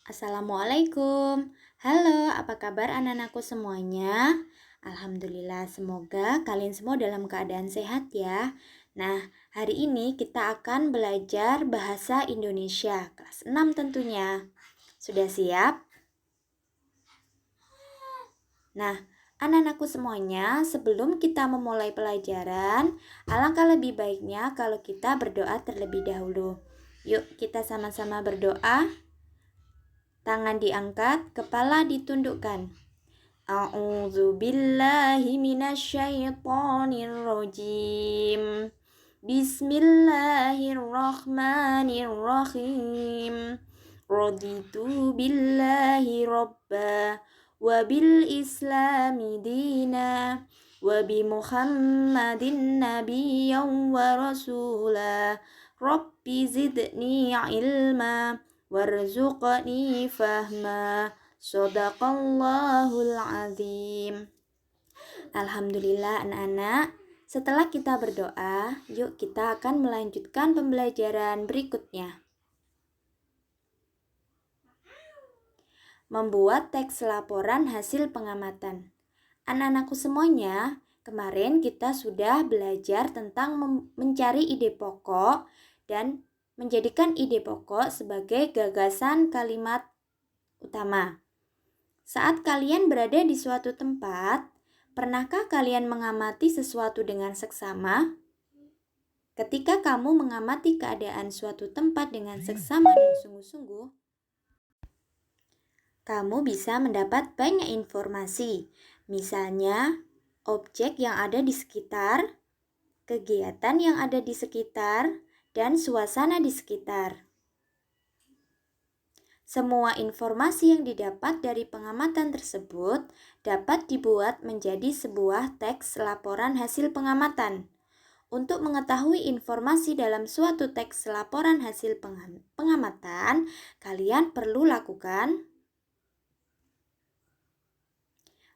Assalamualaikum. Halo, apa kabar anak-anakku semuanya? Alhamdulillah, semoga kalian semua dalam keadaan sehat ya. Nah, hari ini kita akan belajar bahasa Indonesia kelas 6 tentunya. Sudah siap? Nah, anak-anakku semuanya, sebelum kita memulai pelajaran, alangkah lebih baiknya kalau kita berdoa terlebih dahulu. Yuk, kita sama-sama berdoa. Tangan diangkat, kepala ditundukkan. A'udzu billahi minasyaitonir rajim. Bismillahirrahmanirrahim. Raditu billahi robba wa bil islami dina wa bi Muhammadin nabiyyan wa rasula. Rabbi zidni ilma warzuqni fahma. Shadaqallahul azim. Alhamdulillah anak-anak, setelah kita berdoa, yuk kita akan melanjutkan pembelajaran berikutnya. Membuat teks laporan hasil pengamatan. Anak-anakku semuanya, kemarin kita sudah belajar tentang mencari ide pokok dan menjadikan ide pokok sebagai gagasan kalimat utama. Saat kalian berada di suatu tempat, pernahkah kalian mengamati sesuatu dengan seksama? Ketika kamu mengamati keadaan suatu tempat dengan seksama dan sungguh-sungguh, kamu bisa mendapat banyak informasi. Misalnya, objek yang ada di sekitar, kegiatan yang ada di sekitar, dan suasana di sekitar. Semua informasi yang didapat dari pengamatan tersebut dapat dibuat menjadi sebuah teks laporan hasil pengamatan. Untuk mengetahui informasi dalam suatu teks laporan hasil pengamatan, kalian perlu lakukan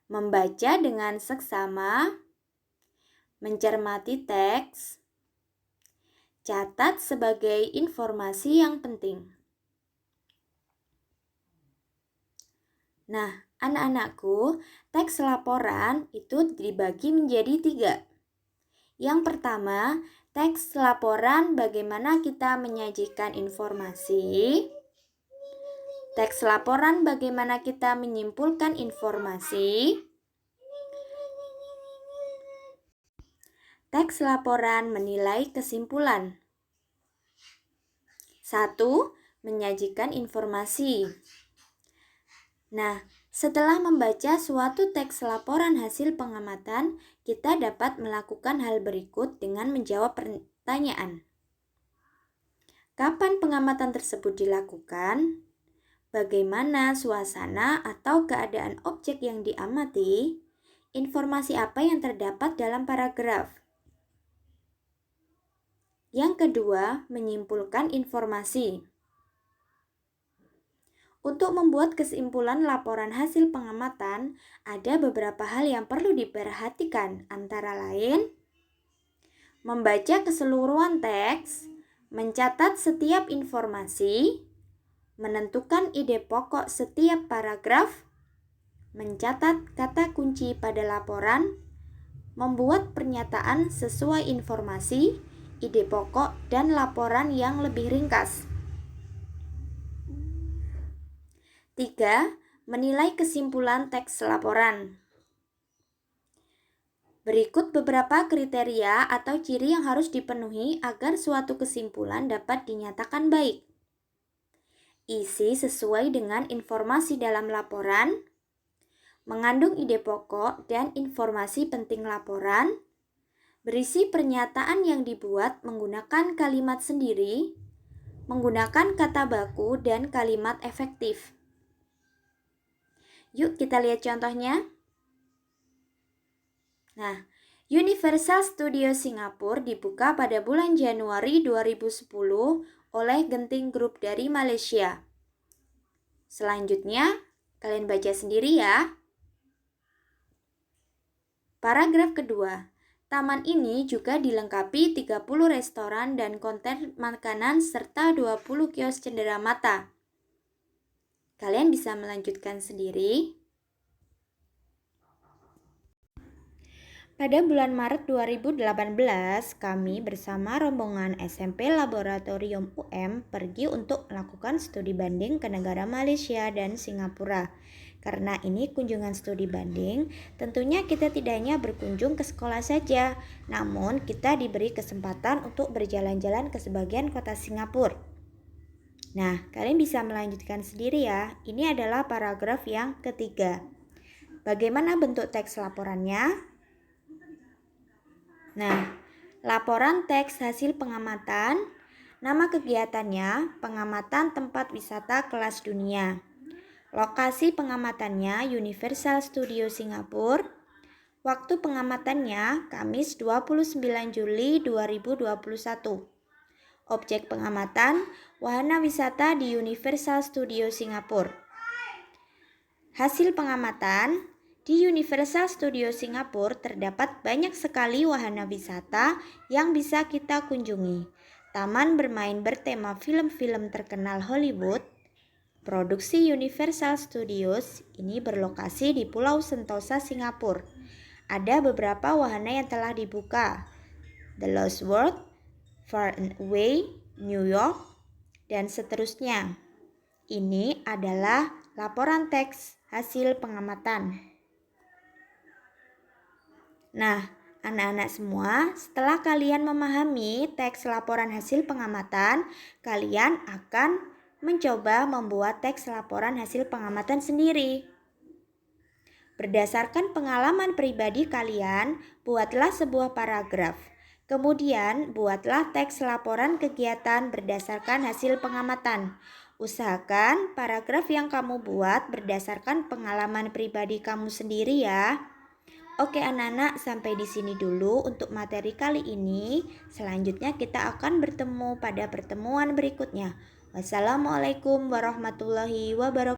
membaca dengan seksama, mencermati teks, catat sebagai informasi yang penting. Nah, anak-anakku, teks laporan itu dibagi menjadi 3. Yang pertama, teks laporan bagaimana kita menyajikan informasi. Teks laporan bagaimana kita menyimpulkan informasi. Teks laporan menilai kesimpulan. 1. Menyajikan informasi. Nah, setelah membaca suatu teks laporan hasil pengamatan, kita dapat melakukan hal berikut dengan menjawab pertanyaan. Kapan pengamatan tersebut dilakukan? Bagaimana suasana atau keadaan objek yang diamati? Informasi apa yang terdapat dalam paragraf? Yang kedua, menyimpulkan informasi. Untuk membuat kesimpulan laporan hasil pengamatan, ada beberapa hal yang perlu diperhatikan, antara lain membaca keseluruhan teks, mencatat setiap informasi, menentukan ide pokok setiap paragraf, mencatat kata kunci pada laporan, membuat pernyataan sesuai informasi, ide pokok, dan laporan yang lebih ringkas. 3. Menilai kesimpulan teks laporan. Berikut beberapa kriteria atau ciri yang harus dipenuhi agar suatu kesimpulan dapat dinyatakan baik. Isi sesuai dengan informasi dalam laporan, mengandung ide pokok dan informasi penting laporan, berisi pernyataan yang dibuat menggunakan kalimat sendiri, menggunakan kata baku dan kalimat efektif. Yuk kita lihat contohnya. Nah, Universal Studio Singapura dibuka pada bulan Januari 2010 oleh Genting Group dari Malaysia. Selanjutnya, kalian baca sendiri ya. Paragraf kedua. Taman ini juga dilengkapi 30 restoran dan konter makanan serta 20 kios cenderamata. Kalian bisa melanjutkan sendiri. Pada bulan Maret 2018, kami bersama rombongan SMP Laboratorium UM pergi untuk melakukan studi banding ke negara Malaysia dan Singapura. Karena ini kunjungan studi banding, tentunya kita tidak hanya berkunjung ke sekolah saja, namun kita diberi kesempatan untuk berjalan-jalan ke sebagian kota Singapura. Nah, kalian bisa melanjutkan sendiri ya. Ini adalah paragraf yang ketiga. Bagaimana bentuk teks laporannya? Nah, laporan teks hasil pengamatan, nama kegiatannya, pengamatan tempat wisata kelas dunia. Lokasi pengamatannya Universal Studio Singapura. Waktu pengamatannya Kamis 29 Juli 2021. Objek pengamatan, wahana wisata di Universal Studio Singapura. Hasil pengamatan, di Universal Studio Singapura terdapat banyak sekali wahana wisata yang bisa kita kunjungi. Taman bermain bertema film-film terkenal Hollywood. Produksi Universal Studios ini berlokasi di Pulau Sentosa, Singapura. Ada beberapa wahana yang telah dibuka. The Lost World, Far and Away, New York, dan seterusnya. Ini adalah laporan teks hasil pengamatan. Nah, anak-anak semua, setelah kalian memahami teks laporan hasil pengamatan, kalian akan mencoba membuat teks laporan hasil pengamatan sendiri. Berdasarkan pengalaman pribadi kalian, buatlah sebuah paragraf. Kemudian, buatlah teks laporan kegiatan berdasarkan hasil pengamatan. Usahakan paragraf yang kamu buat berdasarkan pengalaman pribadi kamu sendiri ya. Oke anak-anak, sampai di sini dulu untuk materi kali ini. Selanjutnya kita akan bertemu pada pertemuan berikutnya. Wassalamualaikum warahmatullahi wabarakatuh.